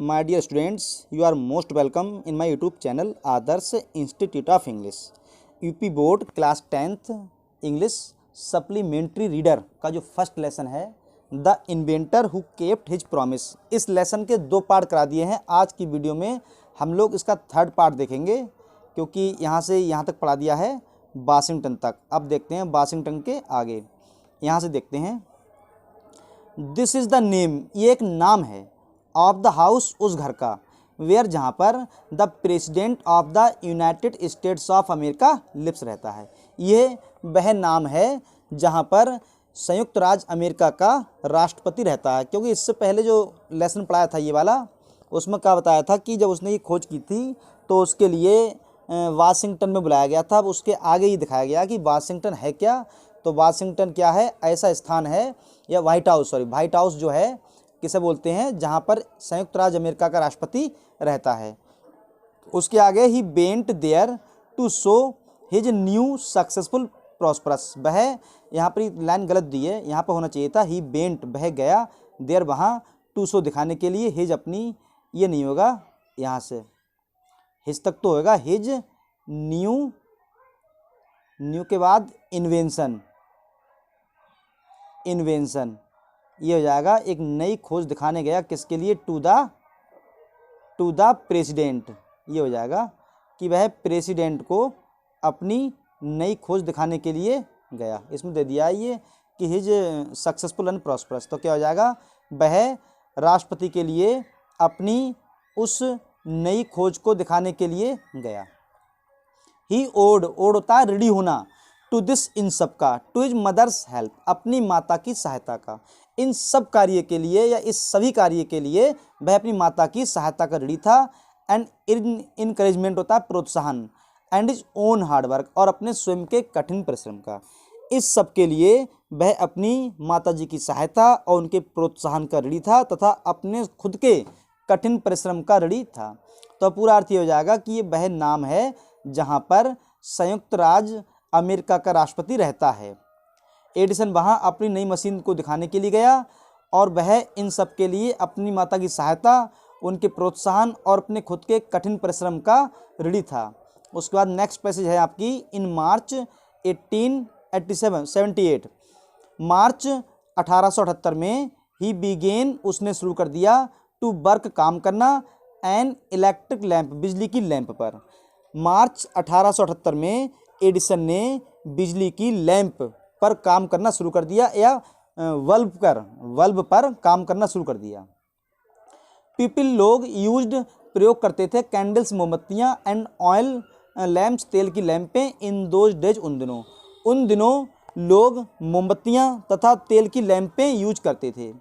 My dear students, you are most welcome in my YouTube channel Adarsh Institute of English. UP board class 10th English supplementary reader का जो first lesson है the inventor who kept his promise, इस lesson के 2 part करा दिए हैं। आज की वीडियो में हम लोग इसका 3rd पार्ट देखेंगे, क्योंकि यहाँ से यहाँ तक पढ़ा दिया है वाशिंगटन तक। अब देखते हैं वाशिंगटन के आगे, यहाँ से देखते हैं। दिस इज़ द नेम, ये एक नाम है, ऑफ द हाउस, उस घर का, वेयर, जहाँ पर the president of the United States of America lives, रहता है। ये वह नाम है जहाँ पर संयुक्त राज्य अमेरिका का राष्ट्रपति रहता है। क्योंकि इससे पहले जो लेसन पढ़ाया था ये वाला, उसमें क्या बताया था कि जब उसने ये खोज की थी तो उसके लिए वाशिंगटन में बुलाया गया था। अब उसके आगे ही दिखाया गया कि वाशिंगटन है क्या। तो वाशिंगटन क्या है? ऐसा स्थान है, या व्हाइट हाउस जो है किसे बोलते हैं, जहाँ पर संयुक्त राज्य अमेरिका का राष्ट्रपति रहता है। उसके आगे ही went there to show his new successful prosperous, वह, यहाँ पर लाइन गलत दी है, यहाँ पर होना चाहिए था ही बेंट, वह गया, देयर, वहाँ, टू शो, दिखाने के लिए, हिज, अपनी, ये नहीं होगा, यहाँ से हिज तक तो होगा, हिज न्यू के बाद इन्वेंशन, ये हो जाएगा, एक नई खोज दिखाने गया, किसके लिए? टू द प्रेसिडेंट, ये हो जाएगा कि वह प्रेसिडेंट को अपनी नई खोज दिखाने के लिए गया। इसमें दे दिया ये कि हिज सक्सेसफुल एंड प्रॉस्परस, तो क्या हो जाएगा? वह राष्ट्रपति के लिए अपनी उस नई खोज को दिखाने के लिए गया। ही ओड होता है रेडी होना, टू दिस, इन सब का, टू हिज मदर्स हेल्प, अपनी माता की सहायता का, इन सब कार्य के लिए या इस सभी कार्य के लिए वह अपनी माता की सहायता का रेडी था। एंड इनकरेजमेंट होता है प्रोत्साहन, एंड इज ओन हार्डवर्क, और अपने स्वयं के कठिन परिश्रम का, इस सब के लिए वह अपनी माता जी की सहायता और उनके प्रोत्साहन का रेडी था, तथा अपने खुद के कठिन परिश्रम का रेडी था। तो पूरा अर्थ ये हो जाएगा कि ये वह नाम है जहाँ पर संयुक्त राज्य अमेरिका का राष्ट्रपति रहता है। एडिसन वहाँ अपनी नई मशीन को दिखाने के लिए गया, और वह इन सब के लिए अपनी माता की सहायता, उनके प्रोत्साहन और अपने खुद के कठिन परिश्रम का रेडी था। उसके बाद नेक्स्ट पैसेज है आपकी, इन मार्च 1878, मार्च 1878 में, ही बिगेन, उसने शुरू कर दिया, टू वर्क, काम करना, एन इलेक्ट्रिक लैंप, बिजली की लैंप पर। मार्च 1878 में एडिसन ने बिजली की लैंप पर काम करना शुरू कर दिया, या बल्ब पर काम करना शुरू कर दिया। पीपल, लोग, यूज्ड, प्रयोग करते थे, कैंडल्स, मोमबत्तियाँ, एंड ऑयल लैंप्स, तेल की लैंपें, इन दोज डेज, उन दिनों लोग मोमबत्तियाँ तथा तेल की लैंपें यूज करते थे।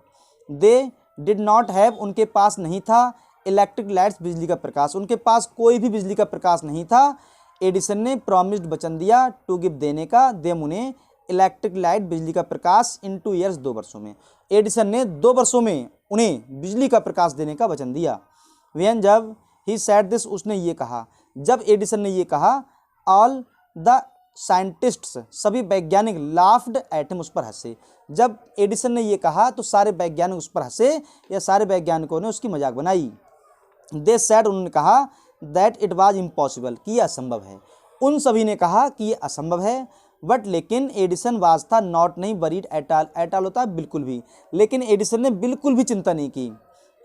दे डिड नॉट हैव, उनके पास नहीं था, इलेक्ट्रिक लाइट्स, बिजली का प्रकाश, उनके पास कोई भी बिजली का प्रकाश नहीं था। एडिसन ने प्रॉमिस्ड, वचन दिया, टू गिव, देने का, देम, उन्हें, इलेक्ट्रिक लाइट, बिजली का प्रकाश, इन 2 years, 2 वर्षों में। एडिसन ने 2 वर्षों में उन्हें बिजली का प्रकाश देने का वचन दिया। व्हेन, जब, ही सेड दिस, उसने ये कहा, जब एडिसन ने ये कहा, ऑल द साइंटिस्ट्स, सभी वैज्ञानिक, लाफ्ड एट हिम, उस पर हंसे। जब एडिसन ने ये कहा तो सारे वैज्ञानिक उस पर हंसे, या सारे वैज्ञानिकों ने उसकी मजाक बनाई। दे सेड, उन्होंने कहा, दैट इट वाज इम्पॉसिबल, कि यह असंभव है। उन सभी ने कहा कि यह असंभव है। बट, लेकिन, एडिसन वाज, था, नॉट, नहीं, वरीड, एट ऑल होता है बिल्कुल भी, लेकिन एडिसन ने बिल्कुल भी चिंता नहीं की।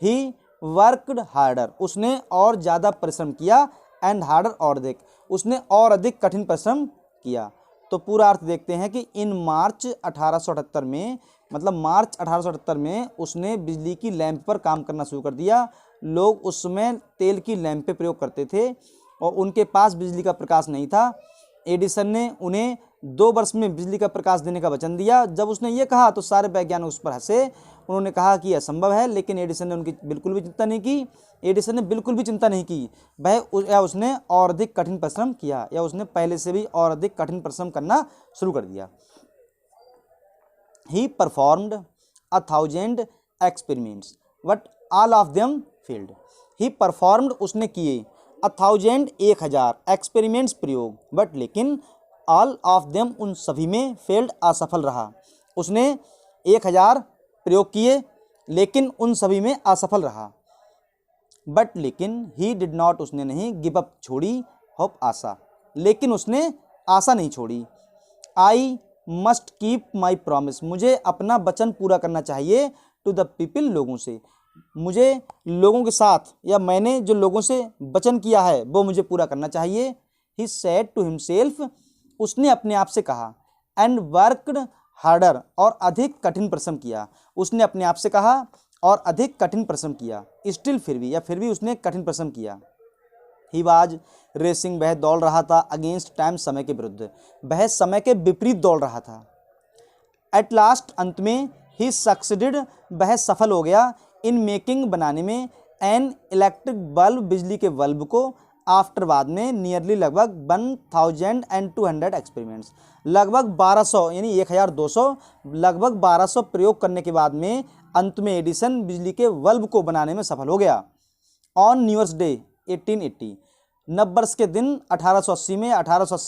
ही वर्कड हार्डर, उसने और ज़्यादा परिश्रम किया, एंड हार्डर, और अधिक, उसने और अधिक कठिन परिश्रम किया। तो पूरा अर्थ देखते हैं कि इन मार्च 1878 में, मतलब मार्च 1878 में उसने बिजली की लैंप पर काम करना शुरू कर दिया। लोग उस समय तेल की लैंप पे प्रयोग करते थे और उनके पास बिजली का प्रकाश नहीं था। एडिसन ने उन्हें 2 वर्ष में बिजली का प्रकाश देने का वचन दिया। जब उसने ये कहा तो सारे वैज्ञानिक उस पर हंसे, उन्होंने कहा कि यह असंभव है, लेकिन एडिसन ने उनकी बिल्कुल भी चिंता नहीं की। वह उसने और अधिक कठिन परिश्रम किया, या उसने पहले से भी और अधिक कठिन परिश्रम करना शुरू कर दिया। ही performed 1000 experiments, but all of them failed. He performed, उसने किए, 1000 एक्सपेरिमेंट्स, प्रयोग, बट, लेकिन, ऑल ऑफ देम, उन सभी में, फेल्ड, असफल रहा। उसने 1000 प्रयोग किए, लेकिन उन सभी में असफल रहा। बट लेकिन ही डिड नॉट, उसने नहीं गिव अप, छोड़ी, होप, आशा, लेकिन उसने आशा नहीं छोड़ी। I must keep my promise, मुझे अपना वचन पूरा करना चाहिए, टू द पीपल, लोगों से, मुझे लोगों के साथ, या मैंने जो लोगों से वचन किया है वो मुझे पूरा करना चाहिए। ही सेड टू हिमसेल्फ, उसने अपने आप से कहा, एंड वर्कड हार्डर, और अधिक कठिन परिश्रम किया, उसने अपने आप से कहा और अधिक कठिन परिश्रम किया। स्टिल, फिर भी, या फिर भी उसने कठिन परिश्रम किया। ही वाज रेसिंग, वह दौड़ रहा था, अगेंस्ट टाइम, समय के विरुद्ध, वह समय के विपरीत दौड़ रहा था। एट लास्ट, अंत में, ही सक्सीडेड, वह सफल हो गया, इन मेकिंग, बनाने में, एन इलेक्ट्रिक बल्ब, बिजली के बल्ब को, आफ्टर, बाद में, नियरली, लगभग 1200 एक्सपेरिमेंट्स, लगभग 1200 यानी 1200, लगभग 1200 प्रयोग करने के बाद में अंत में एडिसन बिजली के बल्ब को बनाने में सफल हो गया। ऑन न्यू ईयर्स डे 1880, नववर्ष के दिन 1880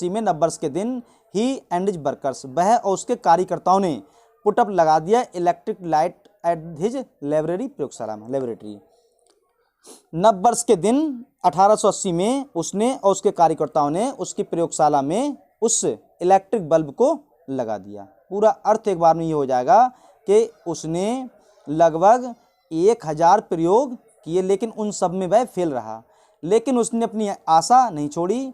में नववर्ष के दिन, ही एंड हिज वर्कर्स, वह और उसके कार्यकर्ताओं ने, पुटअप, लगा दिया, electric light at his library, प्रयोगशाला में, लेबोरेटरी। नववर्ष के दिन 1880 में उसने और उसके कार्यकर्ताओं ने उसकी प्रयोगशाला में उस इलेक्ट्रिक बल्ब को लगा दिया। पूरा अर्थ एक बार में ये हो जाएगा कि उसने लगभग 1000 प्रयोग किए, लेकिन उन सब में वह फेल रहा, लेकिन उसने अपनी आशा नहीं छोड़ी,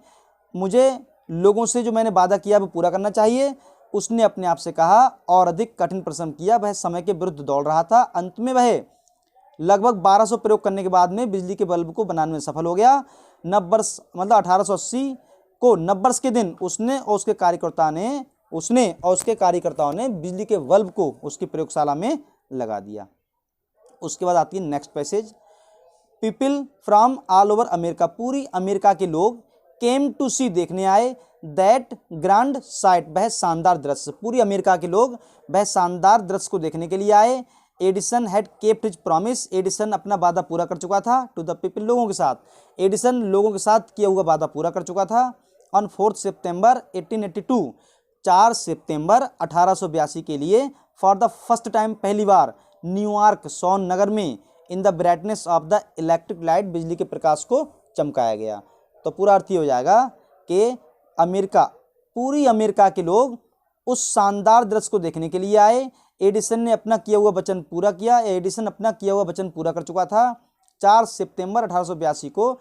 मुझे लोगों से जो मैंने वादा किया वो पूरा करना चाहिए। उसने अपने आप से कहा और अधिक कठिन परिश्रम किया, वह समय के विरुद्ध दौड़ रहा था, अंत में वह लगभग 1200 प्रयोग करने के बाद में बिजली के बल्ब को बनाने में सफल हो गया। नववर्ष मतलब 1880 को नववर्ष के दिन उसने और उसके कार्यकर्ताओं ने बिजली के बल्ब को उसकी प्रयोगशाला में लगा दिया। उसके बाद आती है next passage. People from all over America, पूरी अमेरिका के लोग, केम टू सी, देखने आए, दैट ग्रैंड साइट, वह शानदार दृश्य, पूरी अमेरिका के लोग वह शानदार दृश्य को देखने के लिए आए। Edison had kept his promise, Edison अपना वादा पूरा कर चुका था, टू द पीपल, लोगों के साथ, एडिसन लोगों के साथ किया हुआ वादा पूरा कर चुका था। ऑन 4 सितंबर 1882, 4 सितंबर 1882 के लिए, फॉर द फर्स्ट टाइम, पहली बार, न्यूयॉर्क, सौन नगर में, in the brightness of the electric light, बिजली के प्रकाश को चमकाया गया। तो पूरा अर्थ ये हो जाएगा कि अमेरिका, पूरी अमेरिका के लोग उस शानदार दृश्य को देखने के लिए आए। एडिसन ने अपना किया हुआ वचन पूरा किया, एडिसन अपना किया हुआ वचन पूरा कर चुका था। 4 सितंबर 1882 को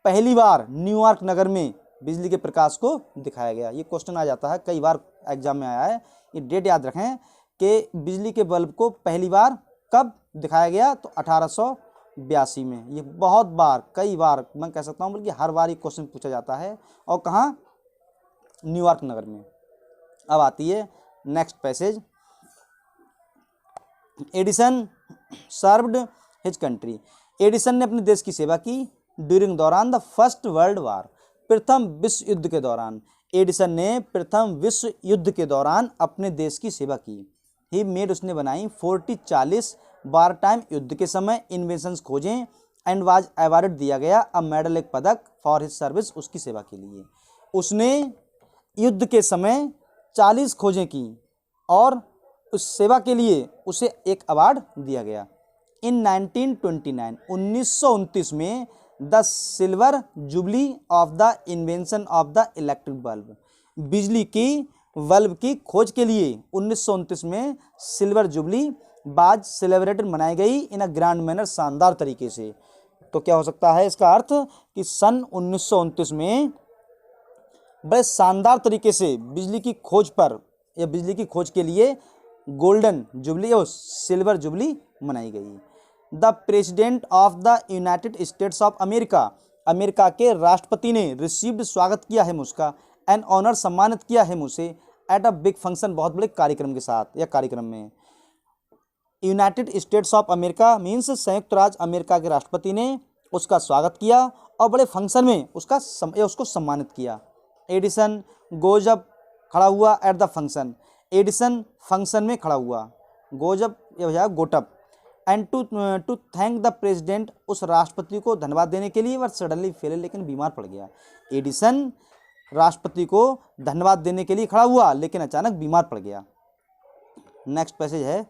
पहली बार न्यूयॉर्क नगर में बिजली के प्रकाश को दिखाया गया। ये क्वेश्चन आ जाता है, कई बार एग्जाम में आया है, ये डेट याद रखें कि बिजली के बल्ब को पहली बार कब दिखाया गया, तो 1882 में। ये बहुत बार, कई बार, मैं कह सकता हूँ बल्कि हर बार ये क्वेश्चन पूछा जाता है, और कहाँ, न्यूयॉर्क नगर में। अब आती है next passage. Edison served his country, Edison ने अपने देश की सेवा की, ड्यूरिंग, दौरान, द फर्स्ट वर्ल्ड वार, प्रथम विश्व युद्ध के दौरान, एडिसन ने प्रथम विश्व युद्ध के दौरान अपने देश की सेवा की। ही मेड, उसने बनाई, 40 वार टाइम, युद्ध के समय, इन्वेंशंस, खोजें, एंड वाज अवार्ड, दिया गया, अ मेडल, एक पदक, फॉर हिज सर्विस, उसकी सेवा के लिए। उसने युद्ध के समय 40 खोजें की और उस सेवा के लिए उसे एक अवार्ड दिया गया। इन 1929, 1929 में, the silver jubilee of the invention of the electric bulb, बिजली की बल्ब की खोज के लिए 1929 में सिल्वर जुबली बाज सेलिब्रेटेड, मनाई गई, इन अ ग्रैंड मैनर, शानदार तरीके से। तो क्या हो सकता है इसका अर्थ कि सन 1929 में बड़े शानदार तरीके से बिजली की खोज पर, या बिजली की खोज के लिए गोल्डन जुबली और सिल्वर जुबली मनाई गई। The president of the United States of America, America के राष्ट्रपति ने, रिसीव्ड, स्वागत किया है उसका, एन ऑनर, सम्मानित किया है उसे, एट अ बिग फंक्शन, बहुत बड़े कार्यक्रम के साथ या कार्यक्रम में। United States of America means संयुक्त राज्य अमेरिका के राष्ट्रपति ने उसका स्वागत किया और बड़े फंक्शन में उसको सम्मानित किया। एडिसन गोज अप, खड़ा हुआ, at the function, Edison function में खड़ा हुआ, गोज अप ये हो जाएगा got up, and to thank the president, उस राष्ट्रपति को धन्यवाद देने के लिए, वह सडनली फेल, लेकिन बीमार पड़ गया। एडिसन राष्ट्रपति को धन्यवाद देने के लिए खड़ा हुआ, लेकिन अचानक बीमार पड़ गया। नेक्स्ट पैसेज है,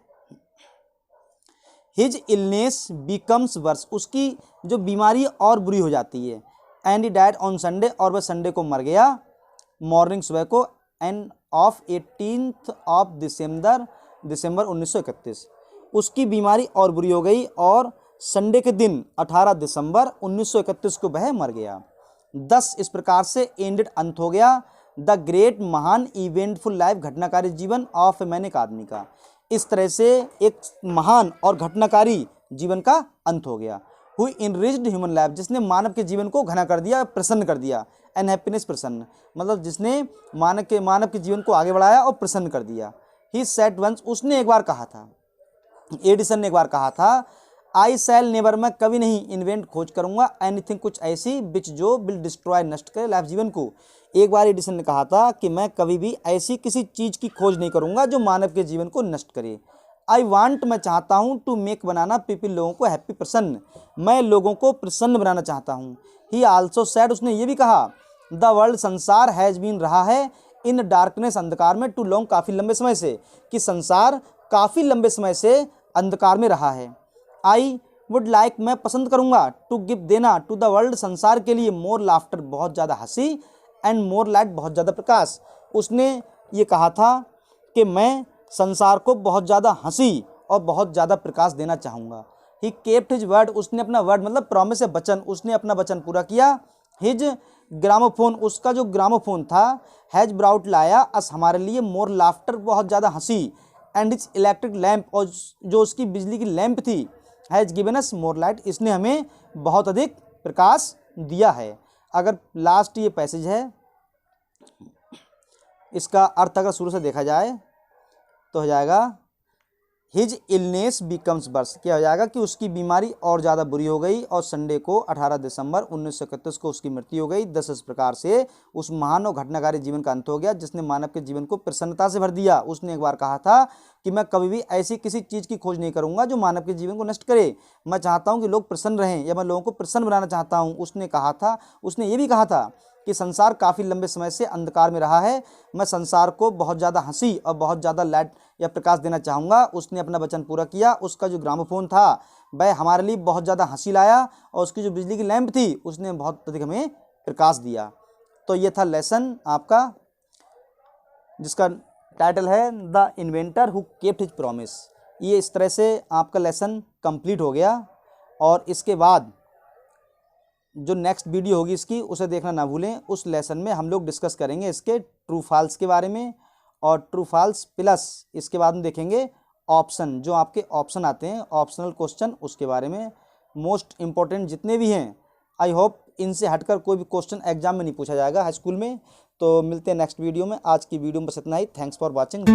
हिज इलनेस बिकम्स वर्स, उसकी जो बीमारी और बुरी हो जाती है। And he died on Sunday, और वह संडे को मर गया मॉर्निंग सुबह को। End of 18th of December 1931, उसकी बीमारी और बुरी हो गई और संडे के दिन 18 दिसंबर 1931 को वह मर गया। 10 इस प्रकार से एंडेड अंत हो गया द ग्रेट महान इवेंटफुल लाइफ, घटनाकारी जीवन ऑफ ए मैन, एक आदमी का। इस तरह से एक महान और घटनाकारी जीवन का अंत हो गया। हु इनरिच्ड ह्यूमन लाइफ, जिसने मानव के जीवन को घना कर दिया, प्रसन्न कर दिया। एंड हैप्पीनेस, प्रसन्न, मतलब जिसने मानव के जीवन को आगे बढ़ाया और प्रसन्न कर दिया। ही सेड वंस, उसने एक बार कहा था, एडिसन ने एक बार कहा था, आई शैल नेवर, मैं कभी नहीं इन्वेंट खोज करूंगा एनीथिंग, कुछ ऐसी विच जो विल डिस्ट्रॉय, नष्ट करे लाइफ, जीवन को। एक बार एडिसन ने कहा था कि मैं कभी भी ऐसी किसी चीज़ की खोज नहीं करूंगा जो मानव के जीवन को नष्ट करे। आई वांट, मैं चाहता हूँ, टू मेक, बनाना, पीपल, लोगों को, हैप्पी, प्रसन्न, मैं लोगों को प्रसन्न बनाना चाहता हूँ। ही आल्सो सैड, उसने ये भी कहा, द वर्ल्ड, संसार, हैज़ बीन, रहा है, इन डार्कनेस, अंधकार में, टू लॉन्ग, काफ़ी लंबे समय से, कि संसार काफ़ी लंबे समय से अंधकार में रहा है। आई वुड लाइक, मैं पसंद करूँगा, टू गिव, देना, टू द वर्ल्ड, संसार के लिए, मोर लाफ्टर, बहुत ज़्यादा हंसी, एंड मोर लाइट, बहुत ज़्यादा प्रकाश। उसने ये कहा था कि मैं संसार को बहुत ज़्यादा हंसी और बहुत ज़्यादा प्रकाश देना चाहूँगा। ही केप्ट हिज वर्ड, उसने अपना वर्ड मतलब प्रॉमिस है, वचन, उसने अपना वचन पूरा किया। हिज ग्रामोफोन, उसका जो ग्रामोफोन था, हैज ब्राउट, लाया, अस, हमारे लिए, मोर लाफ्टर, बहुत ज़्यादा हंसी, एंड हिज इलेक्ट्रिक लैम्प, और जो उसकी बिजली की लैंप थी, has given us more light, इसने हमें बहुत अधिक प्रकाश दिया है। अगर लास्ट ये पैसेज है, इसका अर्थ अगर शुरू से देखा जाए तो हो जाएगा, हिज इलनेस बिकम्स वर्स, क्या हो जाएगा कि उसकी बीमारी और ज़्यादा बुरी हो गई और संडे को 18 दिसंबर 1931 को उसकी मृत्यु हो गई। 10 इस प्रकार से उस महान और घटनाकारी जीवन का अंत हो गया जिसने मानव के जीवन को प्रसन्नता से भर दिया। उसने एक बार कहा था कि मैं कभी भी ऐसी किसी चीज़ की खोज नहीं करूंगा जो मानव के जीवन को नष्ट करे, मैं चाहता हूं कि लोग प्रसन्न रहें, या मैं लोगों को प्रसन्न बनाना चाहता हूं। उसने कहा था, उसने ये भी कहा था कि संसार काफ़ी लंबे समय से अंधकार में रहा है, मैं संसार को बहुत ज़्यादा हंसी और बहुत ज़्यादा लाइट या प्रकाश देना चाहूँगा। उसने अपना वचन पूरा किया। उसका जो ग्रामोफोन था वह हमारे लिए बहुत ज़्यादा हंसी लाया और उसकी जो बिजली की लैंप थी उसने बहुत अधिक हमें प्रकाश दिया। तो ये था लेसन आपका, जिसका टाइटल है the inventor who kept his promise. ये इस तरह से आपका लेसन कंप्लीट हो गया। और इसके बाद जो नेक्स्ट वीडियो होगी इसकी, उसे देखना ना भूलें। उस लेसन में हम लोग डिस्कस करेंगे इसके ट्रू फॉल्स के बारे में, और ट्रू फॉल्स प्लस इसके बाद में देखेंगे ऑप्शन, जो आपके ऑप्शन आते हैं ऑप्शनल क्वेश्चन, उसके बारे में। मोस्ट इम्पोर्टेंट जितने भी हैं, आई होप इनसे हटकर कोई भी क्वेश्चन एग्जाम में नहीं पूछा जाएगा हाई स्कूल में। तो मिलते हैं नेक्स्ट वीडियो में। आज की वीडियो में बस इतना ही। Thanks for watching.